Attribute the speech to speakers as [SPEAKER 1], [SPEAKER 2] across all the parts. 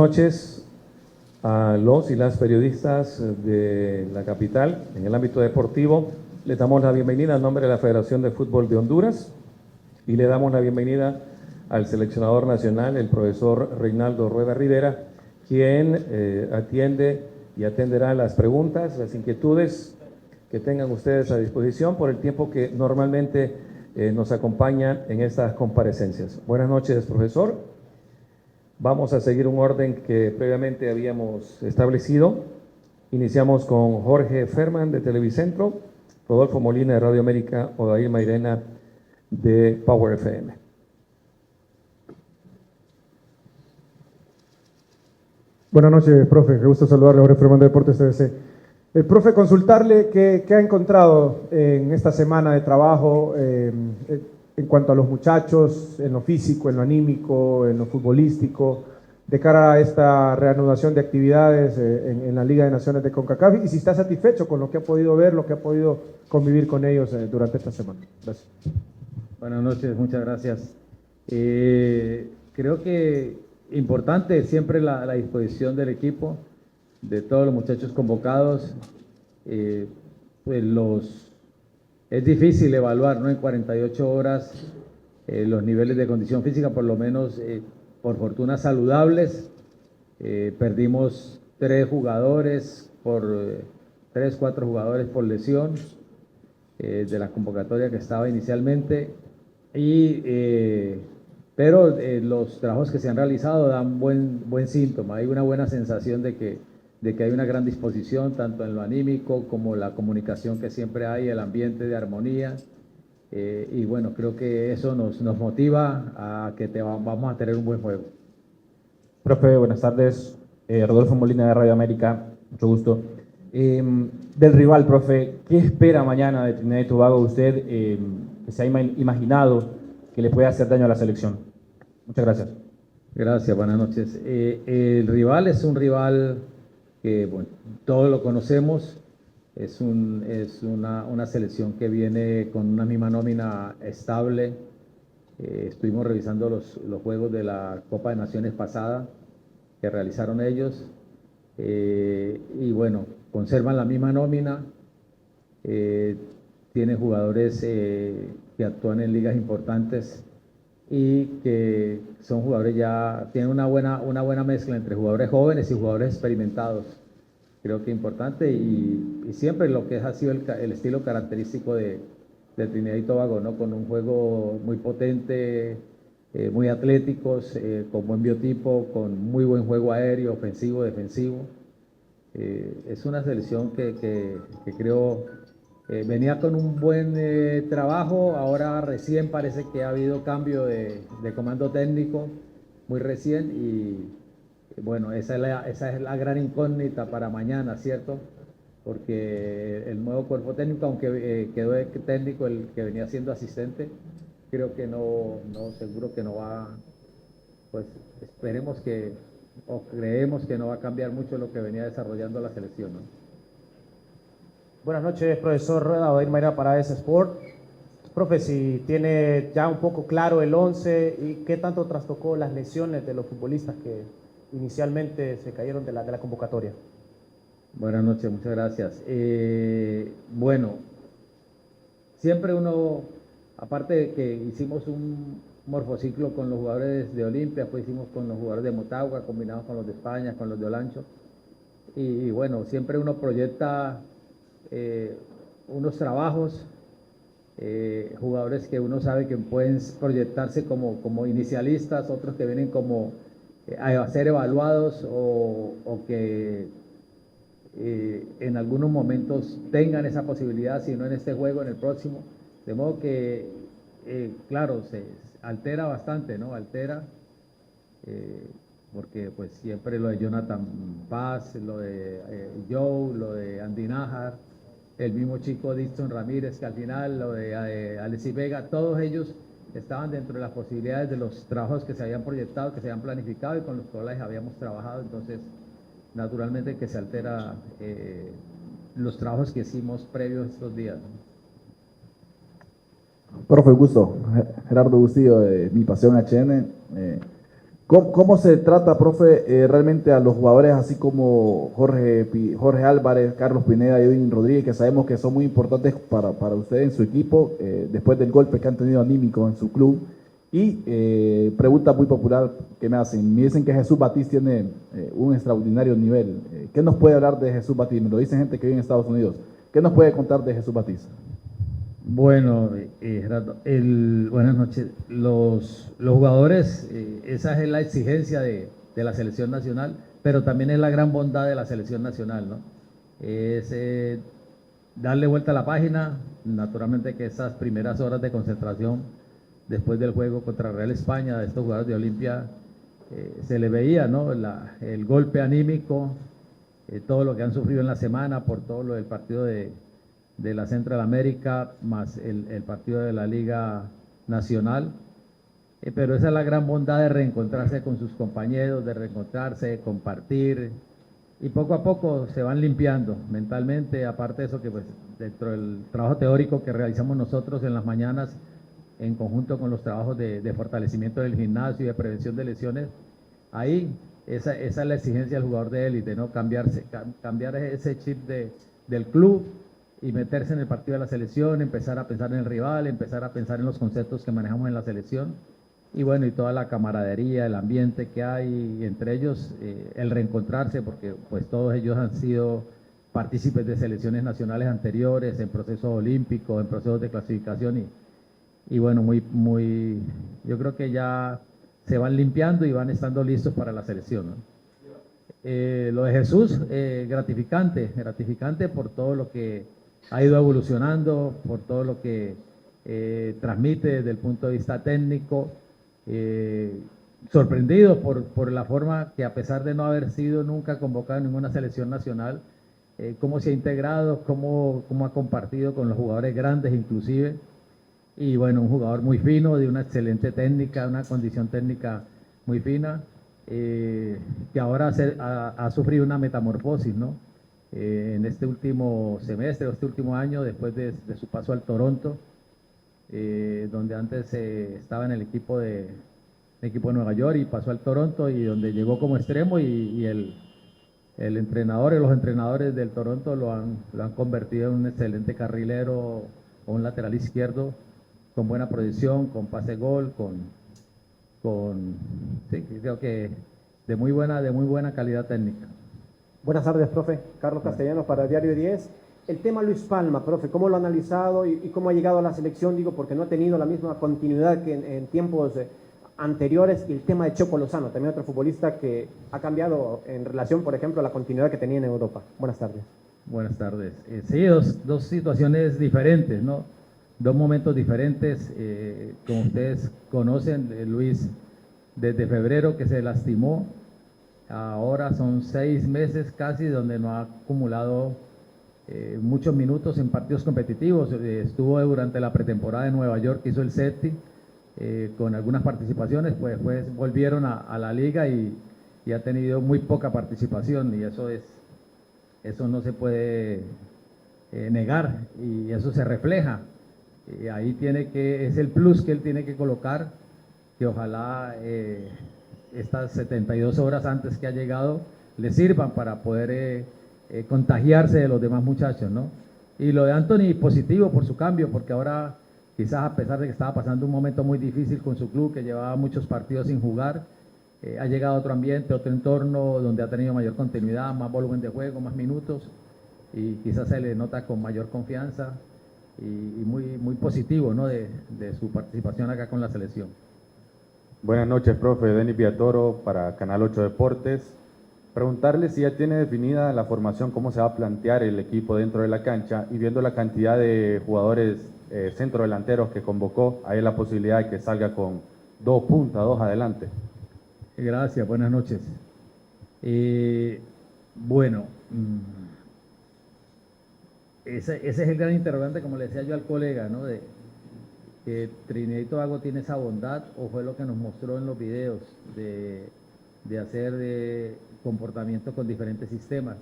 [SPEAKER 1] noches a los y las periodistas de la capital en el ámbito deportivo. Les damos la bienvenida en nombre de la Federación de Fútbol de Honduras y le damos la bienvenida al seleccionador nacional, el profesor Reinaldo Rueda Rivera, quien atiende y atenderá las preguntas, las inquietudes que tengan ustedes a disposición por el tiempo que normalmente nos acompaña en estas comparecencias. Buenas noches, profesor. Vamos a seguir un orden que previamente habíamos establecido. Iniciamos con Jorge Ferman de Televicentro, Rodolfo Molina de Radio América, Odair Mairena de Power FM.
[SPEAKER 2] Buenas noches, profe. Qué gusto saludarle, Jorge Ferman de Deportes TVC. Profe, consultarle qué ha encontrado en esta semana de trabajo en cuanto a los muchachos, en lo físico, en lo anímico, en lo futbolístico, de cara a esta reanudación de actividades en la Liga de Naciones de CONCACAF, y si está satisfecho con lo que ha podido ver, lo que ha podido convivir con ellos durante esta semana. Gracias.
[SPEAKER 3] Buenas noches, muchas gracias. Creo que importante siempre la disposición del equipo, de todos los muchachos convocados. Pues es difícil evaluar, ¿no?, en 48 horas los niveles de condición física, por lo menos por fortuna saludables. Perdimos 4 jugadores por lesión de la convocatoria que estaba inicialmente, pero los trabajos que se han realizado dan buen síntoma. Hay una buena sensación de que hay una gran disposición, tanto en lo anímico como la comunicación que siempre hay, el ambiente de armonía, y bueno, creo que eso nos motiva a que vamos a tener un buen juego.
[SPEAKER 4] Profe, buenas tardes. Rodolfo Molina de Radio América, mucho gusto. Del rival, profe, ¿qué espera mañana de Trinidad y Tobago usted que se ha imaginado que le puede hacer daño a la selección? Muchas gracias.
[SPEAKER 3] Gracias, buenas noches. El rival es un rival que, bueno, todos lo conocemos. Es una selección que viene con una misma nómina estable. Estuvimos revisando los juegos de la Copa de Naciones pasada que realizaron ellos, y bueno, conservan la misma nómina. Tienen jugadores que actúan en ligas importantes y que son jugadores tienen una buena mezcla entre jugadores jóvenes y jugadores experimentados. Creo que importante, y siempre lo que ha sido el estilo característico de Trinidad y Tobago, ¿no?, con un juego muy potente, muy atléticos, con buen biotipo, con muy buen juego aéreo, ofensivo, defensivo. Es una selección que creo venía con un buen trabajo. Ahora recién parece que ha habido cambio de comando técnico, muy recién, y bueno, esa es la gran incógnita para mañana, ¿cierto? Porque el nuevo cuerpo técnico, aunque quedó técnico el que venía siendo asistente, creo que seguro que no va, pues esperemos o creemos que no va a cambiar mucho lo que venía desarrollando la selección, ¿no?
[SPEAKER 5] Buenas noches, profesor Rueda, Odair Mairena para AS Sport. Profe, si tiene ya un poco claro el 11 y qué tanto trastocó las lesiones de los futbolistas que inicialmente se cayeron de la convocatoria.
[SPEAKER 3] Buenas noches, muchas gracias. Bueno, siempre uno, aparte de que hicimos un morfociclo con los jugadores de Olimpia, pues hicimos con los jugadores de Motagua, combinados con los de España, con los de Olancho, y bueno, siempre uno proyecta unos trabajos, jugadores que uno sabe que pueden proyectarse como inicialistas, otros que vienen como a ser evaluados o que en algunos momentos tengan esa posibilidad, si no en este juego, en el próximo. De modo que, claro, se altera bastante, ¿no? Porque pues siempre lo de Jonathan Paz, lo de Joe, lo de Andy Nájar, el mismo chico Dixon Ramírez, que al final, lo de Alexis Vega, todos ellos estaban dentro de las posibilidades de los trabajos que se habían proyectado, que se habían planificado y con los cuales habíamos trabajado. Entonces, naturalmente que se altera los trabajos que hicimos previos estos días, ¿no?
[SPEAKER 6] Profe, gusto. Gerardo Bustillo de Mi Pasión HN. ¿Cómo se trata, profe, realmente a los jugadores así como Jorge Álvarez, Carlos Pineda y Edwin Rodríguez, que sabemos que son muy importantes para usted en su equipo, después del golpe que han tenido anímico en su club? Y pregunta muy popular que me hacen, me dicen que Jesús Batiste tiene un extraordinario nivel. ¿Qué nos puede hablar de Jesús Batiste? Me lo dicen gente que vive en Estados Unidos. ¿Qué nos puede contar de Jesús Batiste?
[SPEAKER 3] Bueno, Gerardo, buenas noches. Los jugadores, esa es la exigencia de la selección nacional, pero también es la gran bondad de la selección nacional, ¿no? Es darle vuelta a la página, naturalmente que esas primeras horas de concentración después del juego contra Real España, de estos jugadores de Olimpia, se le veía, ¿no? El golpe anímico, todo lo que han sufrido en la semana por todo lo del partido de la Central América, más el partido de la Liga Nacional. Pero esa es la gran bondad de reencontrarse con sus compañeros, de reencontrarse, compartir, y poco a poco se van limpiando mentalmente. Aparte de eso, que pues dentro del trabajo teórico que realizamos nosotros en las mañanas, en conjunto con los trabajos de fortalecimiento del gimnasio y de prevención de lesiones, ahí esa es la exigencia del jugador de élite, ¿no? Cambiar ese chip del club y meterse en el partido de la selección, empezar a pensar en el rival, empezar a pensar en los conceptos que manejamos en la selección, y bueno, y toda la camaradería, el ambiente que hay entre ellos, el reencontrarse, porque pues todos ellos han sido partícipes de selecciones nacionales anteriores, en procesos olímpicos, en procesos de clasificación, y bueno, yo creo que ya se van limpiando y van estando listos para la selección, ¿no? Lo de Jesús, gratificante por todo lo que ha ido evolucionando, por todo lo que transmite desde el punto de vista técnico, sorprendido por la forma que, a pesar de no haber sido nunca convocado en ninguna selección nacional, cómo se ha integrado, cómo ha compartido con los jugadores grandes inclusive, y bueno, un jugador muy fino, de una excelente técnica, una condición técnica muy fina, que ahora ha sufrido una metamorfosis, ¿no? En este último semestre, este último año, después de su paso al Toronto, donde antes estaba en el equipo de Nueva York y pasó al Toronto, y donde llegó como extremo, y el entrenador y los entrenadores del Toronto lo han convertido en un excelente carrilero o un lateral izquierdo con buena proyección, con pase gol, sí, creo que de muy buena calidad técnica.
[SPEAKER 7] Buenas tardes, profe. Carlos Castellanos para Diario 10. El tema Luis Palma, profe, ¿cómo lo ha analizado y cómo ha llegado a la selección? Digo, porque no ha tenido la misma continuidad que en tiempos anteriores. Y el tema de Choco Lozano, también otro futbolista que ha cambiado en relación, por ejemplo, a la continuidad que tenía en Europa. Buenas tardes.
[SPEAKER 3] Buenas tardes. Sí, dos situaciones diferentes, ¿no? Dos momentos diferentes. Como ustedes conocen, Luis, desde febrero que se lastimó, ahora son 6 meses casi donde no ha acumulado muchos minutos en partidos competitivos. Estuvo durante la pretemporada de Nueva York, hizo el SETI, con algunas participaciones, pues después volvieron a la liga y ha tenido muy poca participación, y eso no se puede negar, y eso se refleja. Ahí es el plus que él tiene que colocar, que ojalá estas 72 horas antes que ha llegado le sirvan para poder contagiarse de los demás muchachos, ¿no? Y lo de Anthony, positivo por su cambio, porque ahora quizás, a pesar de que estaba pasando un momento muy difícil con su club, que llevaba muchos partidos sin jugar, ha llegado a otro ambiente, otro entorno, donde ha tenido mayor continuidad, más volumen de juego, más minutos, y quizás se le nota con mayor confianza, y muy positivo, ¿no? de su participación acá con la selección.
[SPEAKER 8] Buenas noches, profe. Denis Villatoro para Canal 8 Deportes. Preguntarle si ya tiene definida la formación, cómo se va a plantear el equipo dentro de la cancha, y viendo la cantidad de jugadores centrodelanteros que convocó, hay la posibilidad de que salga con 2 puntas, 2 adelante.
[SPEAKER 3] Gracias, buenas noches. Bueno, ese es el gran interrogante, como le decía yo al colega, ¿no? De que Trinidad y Tobago tiene esa bondad, o fue lo que nos mostró en los videos de hacer comportamientos con diferentes sistemas.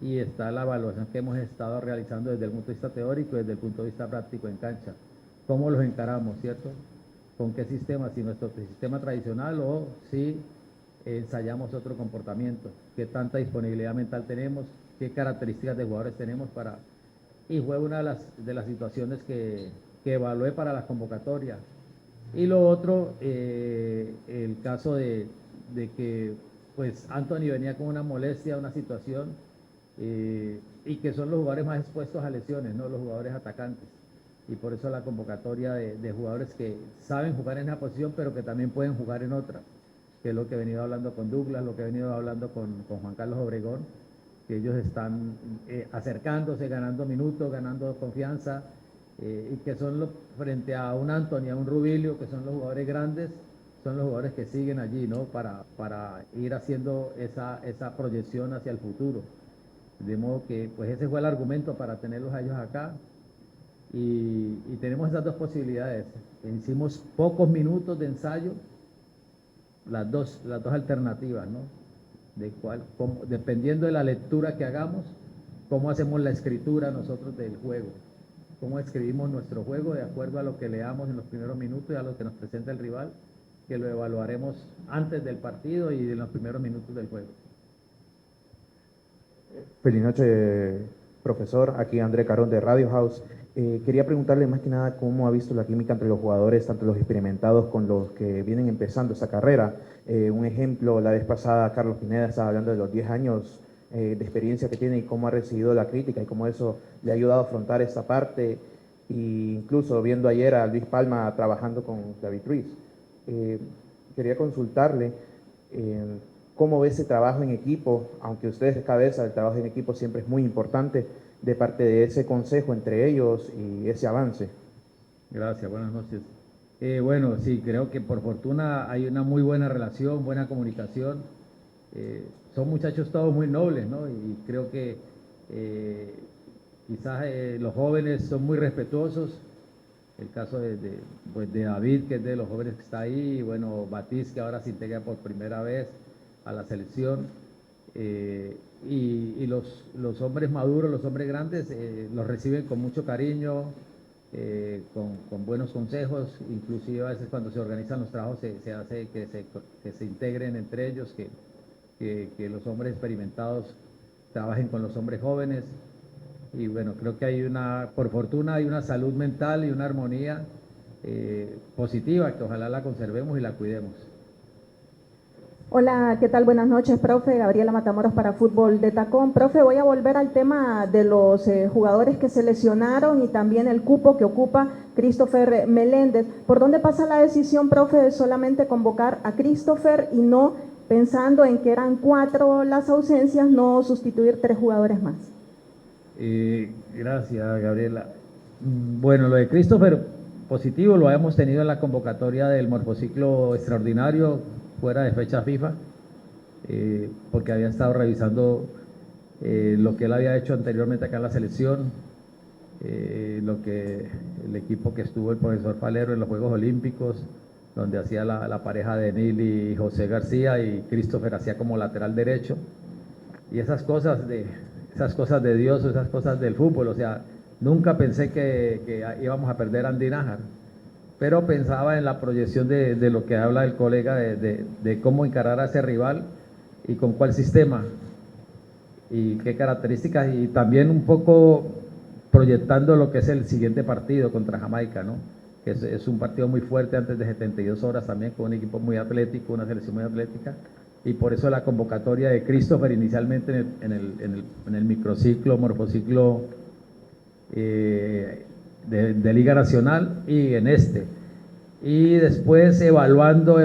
[SPEAKER 3] Y está la evaluación que hemos estado realizando desde el punto de vista teórico y desde el punto de vista práctico en cancha. ¿Cómo los encaramos, cierto? con qué sistema, si nuestro sistema tradicional o si ensayamos otro comportamiento, qué tanta disponibilidad mental tenemos, qué características de jugadores tenemos para... Y fue una de las situaciones que evalué para las convocatorias. Y lo otro, el caso de que pues Anthony venía con una molestia, una situación, y que son los jugadores más expuestos a lesiones, ¿no? Los jugadores atacantes. Y por eso la convocatoria de jugadores que saben jugar en esa posición, pero que también pueden jugar en otra, que es lo que he venido hablando con Douglas, lo que he venido hablando con Juan Carlos Obregón, que ellos están acercándose, ganando minutos, ganando confianza, y que son frente a un Anthony, a un Rubilio, que son los jugadores grandes, son los jugadores que siguen allí, ¿no? Para ir haciendo esa proyección hacia el futuro. De modo que, pues ese fue el argumento para tenerlos a ellos acá. Y tenemos esas dos posibilidades. Hicimos pocos minutos de ensayo, las dos alternativas, ¿no? Dependiendo de la lectura que hagamos, cómo hacemos la escritura nosotros del juego, cómo escribimos nuestro juego de acuerdo a lo que leamos en los primeros minutos y a lo que nos presenta el rival, que lo evaluaremos antes del partido y en los primeros minutos del juego.
[SPEAKER 9] Feliz noche, profesor. Aquí André Carón de Radio House. Quería preguntarle más que nada cómo ha visto la química entre los jugadores, tanto los experimentados con los que vienen empezando esa carrera. Un ejemplo, la vez pasada Carlos Pineda estaba hablando de los 10 años de experiencia que tiene y cómo ha recibido la crítica y cómo eso le ha ayudado a afrontar esta parte. E incluso viendo ayer a Luis Palma trabajando con David Ruiz. Quería consultarle cómo ve ese trabajo en equipo, aunque usted es cabeza, el trabajo en equipo siempre es muy importante, de parte de ese consejo entre ellos y ese avance.
[SPEAKER 3] Gracias, buenas noches. Bueno, sí, creo que por fortuna hay una muy buena relación, buena comunicación. Son muchachos todos muy nobles, ¿no? Y creo que quizás los jóvenes son muy respetuosos. El caso pues de David, que es de los jóvenes que está ahí, y bueno, Batiz, que ahora se integra por primera vez a la selección. Y los hombres maduros, los hombres grandes, los reciben con mucho cariño, con buenos consejos, inclusive a veces cuando se organizan los trabajos se hace que se integren entre ellos, que los hombres experimentados trabajen con los hombres jóvenes. Y bueno, creo que por fortuna hay una salud mental y una armonía positiva que ojalá la conservemos y la cuidemos.
[SPEAKER 10] Hola, ¿qué tal? Buenas noches, profe. Gabriela Matamoros para Fútbol de Tacón. Profe, voy a volver al tema de los jugadores que se lesionaron y también el cupo que ocupa Christopher Meléndez. ¿Por dónde pasa la decisión, profe, de solamente convocar a Christopher y no, pensando en que eran 4 las ausencias, no sustituir 3 jugadores más?
[SPEAKER 3] Gracias, Gabriela. Bueno, lo de Christopher, positivo, lo hemos tenido en la convocatoria del morfociclo extraordinario, fuera de fecha FIFA, porque había estado revisando lo que él había hecho anteriormente acá en la selección, lo que el equipo que estuvo el profesor Falero en los Juegos Olímpicos, donde hacía la pareja de Nil y José García, y Christopher hacía como lateral derecho, y esas cosas de Dios, esas cosas del fútbol. O sea, nunca pensé que íbamos a perder a Andy Nájar, pero pensaba en la proyección de lo que habla el colega, de cómo encarar a ese rival y con cuál sistema y qué características, y también un poco proyectando lo que es el siguiente partido contra Jamaica, ¿no? Que es un partido muy fuerte antes de 72 horas también, con un equipo muy atlético, una selección muy atlética, y por eso la convocatoria de Christopher inicialmente en el microciclo, morfociclo de Liga Nacional y en este. Y después evaluando,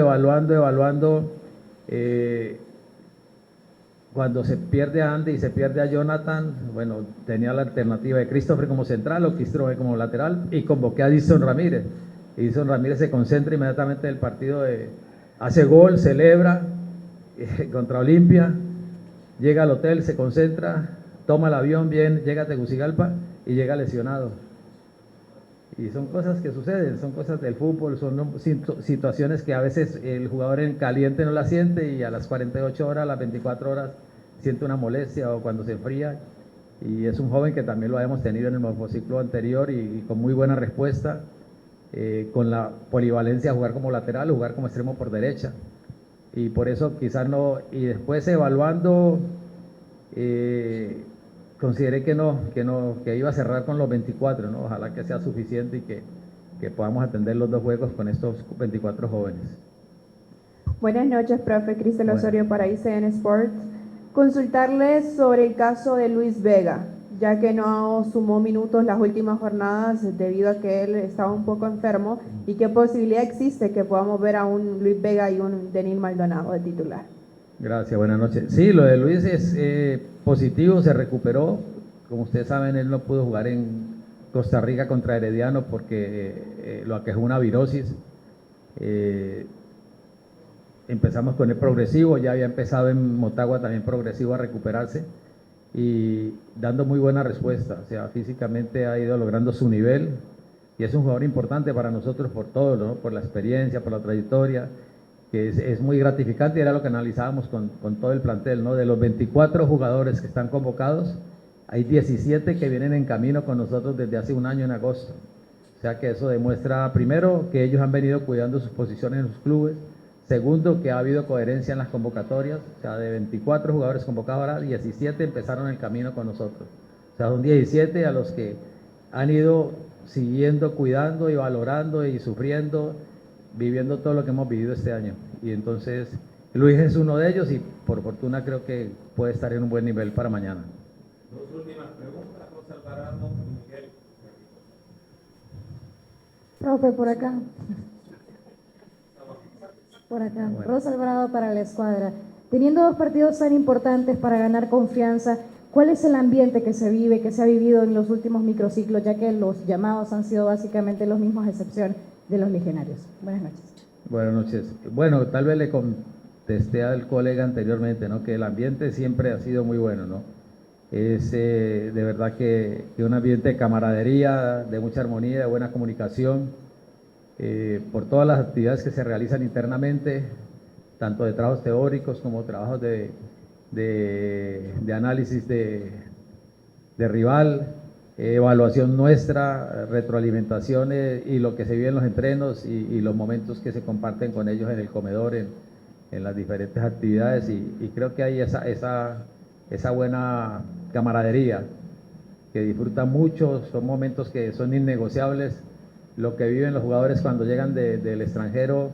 [SPEAKER 3] cuando se pierde a Andy y se pierde a Jonathan, bueno, tenía la alternativa de Christopher como central o Christopher como lateral, y convoqué a Edison Ramírez. Edison Ramírez se concentra inmediatamente en el partido, hace gol, celebra contra Olimpia, llega al hotel, se concentra, toma el avión, bien, llega a Tegucigalpa y llega lesionado. Y son cosas que suceden, son cosas del fútbol, son situaciones que a veces el jugador en caliente no la siente, y a las 48 horas, a las 24 horas siente una molestia, o cuando se enfría. Y es un joven que también lo hemos tenido en el morfociclo anterior y con muy buena respuesta. con la polivalencia de jugar como lateral, jugar como extremo por derecha. Y por eso quizás no, y después evaluando, consideré que iba a cerrar con los 24, ¿no? Ojalá que sea suficiente y que podamos atender los 2 juegos con estos 24 jóvenes.
[SPEAKER 11] Buenas noches, profe. Cristel
[SPEAKER 3] Buenas.
[SPEAKER 11] Osorio para ICN Sports. Consultarles sobre el caso de Luis Vega, ya que no sumó minutos las últimas jornadas debido a que él estaba un poco enfermo, y qué posibilidad existe que podamos ver a un Luis Vega y un Denis Maldonado de titular.
[SPEAKER 3] Gracias, buenas noches. Sí, lo de Luis es positivo, se recuperó. Como ustedes saben, él no pudo jugar en Costa Rica contra Herediano porque lo aquejó una virosis. Empezamos con el progresivo, ya había empezado en Motagua también progresivo a recuperarse y dando muy buena respuesta. O sea, físicamente ha ido logrando su nivel y es un jugador importante para nosotros por todo, ¿no? Por la experiencia, por la trayectoria, que es muy gratificante, y era lo que analizábamos con todo el plantel, ¿no? De los 24 jugadores que están convocados, hay 17 que vienen en camino con nosotros desde hace un año en agosto. O sea que eso demuestra, primero, que ellos han venido cuidando sus posiciones en sus clubes. Segundo, que ha habido coherencia en las convocatorias. O sea, de 24 jugadores convocados ahora, 17 empezaron el camino con nosotros. O sea, son 17 a los que han ido siguiendo, cuidando y valorando y sufriendo, viviendo todo lo que hemos vivido este año. Y entonces, Luis es uno de ellos y por fortuna creo que puede estar en un buen nivel para mañana.
[SPEAKER 1] 2 últimas preguntas, José Alvarado y Miguel.
[SPEAKER 12] Profe, por acá. Por acá.
[SPEAKER 3] Bueno.
[SPEAKER 12] Rosa Alvarado para la escuadra. Teniendo 2 partidos tan importantes para ganar confianza, ¿cuál es el ambiente que se vive, que se ha vivido en los últimos microciclos, ya que los llamados han sido básicamente los mismos, a excepción de los legionarios? Buenas noches.
[SPEAKER 3] Buenas noches. Bueno, tal vez le contesté al colega anteriormente, ¿no? Que el ambiente siempre ha sido muy bueno, ¿no? Es de verdad que un ambiente de camaradería, de mucha armonía, de buena comunicación, por todas las actividades que se realizan internamente, tanto de trabajos teóricos como trabajos de análisis de rival, evaluación nuestra, retroalimentaciones y lo que se vive en los entrenos y los momentos que se comparten con ellos en el comedor, en las diferentes actividades, y creo que hay esa buena camaradería que disfrutan mucho. Son momentos que son innegociables. Lo que viven los jugadores cuando llegan del extranjero,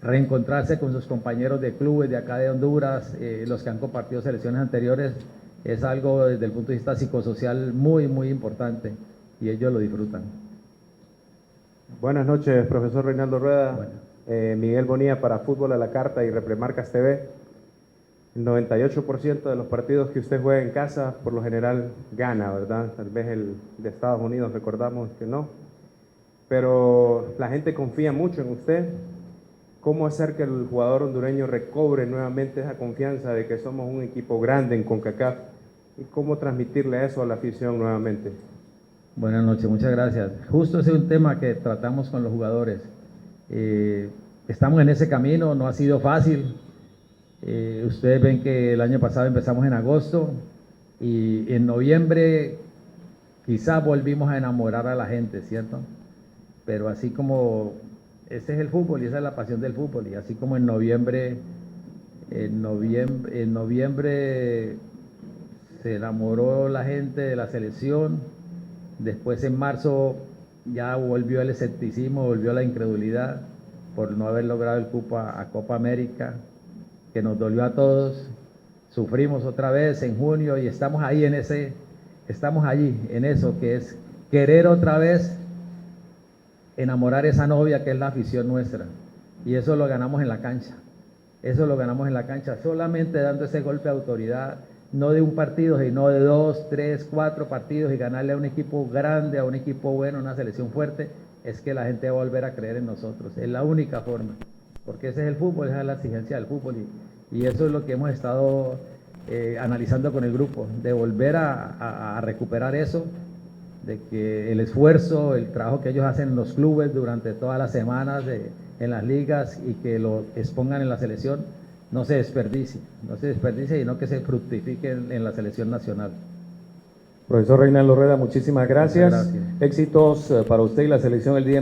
[SPEAKER 3] reencontrarse con sus compañeros de clubes de acá de Honduras, los que han compartido selecciones anteriores, es algo desde el punto de vista psicosocial muy, muy importante, y ellos lo disfrutan.
[SPEAKER 9] Buenas noches, profesor Reinaldo Rueda.
[SPEAKER 3] Bueno.
[SPEAKER 9] Miguel Bonilla para Fútbol a la Carta y Repremarcas TV. El 98% de los partidos que usted juega en casa, por lo general, gana, ¿verdad? Tal vez el de Estados Unidos recordamos que no. Pero la gente confía mucho en usted. ¿Cómo hacer que el jugador hondureño recobre nuevamente esa confianza de que somos un equipo grande en CONCACAF? ¿Y cómo transmitirle eso a la afición nuevamente?
[SPEAKER 3] Buenas noches, muchas gracias. Justo ese es un tema que tratamos con los jugadores. Estamos en ese camino, no ha sido fácil. Ustedes ven que el año pasado empezamos en agosto y en noviembre quizás volvimos a enamorar a la gente, ¿cierto? Pero así como ese es el fútbol y esa es la pasión del fútbol, y así como en noviembre se enamoró la gente de la selección, después en marzo ya volvió el escepticismo, volvió la incredulidad por no haber logrado el cupo a Copa América, que nos dolió a todos. Sufrimos otra vez en junio y estamos ahí estamos allí en eso, que es querer otra vez enamorar esa novia que es la afición nuestra, y eso lo ganamos en la cancha. Eso lo ganamos en la cancha, solamente dando ese golpe de autoridad, no de un partido, sino de 2, 3, 4 partidos, y ganarle a un equipo grande, a un equipo bueno, una selección fuerte, es que la gente va a volver a creer en nosotros. Es la única forma, porque ese es el fútbol, esa es la exigencia del fútbol, y eso es lo que hemos estado analizando con el grupo, de volver a recuperar eso, de que el esfuerzo, el trabajo que ellos hacen en los clubes durante todas las semanas, en las ligas, y que lo expongan en la selección, no se desperdicie, y no que se fructifique en la selección nacional.
[SPEAKER 1] Profesor Reinaldo Rueda, muchísimas gracias.
[SPEAKER 3] Gracias.
[SPEAKER 1] Éxitos para usted y la selección el día de mañana.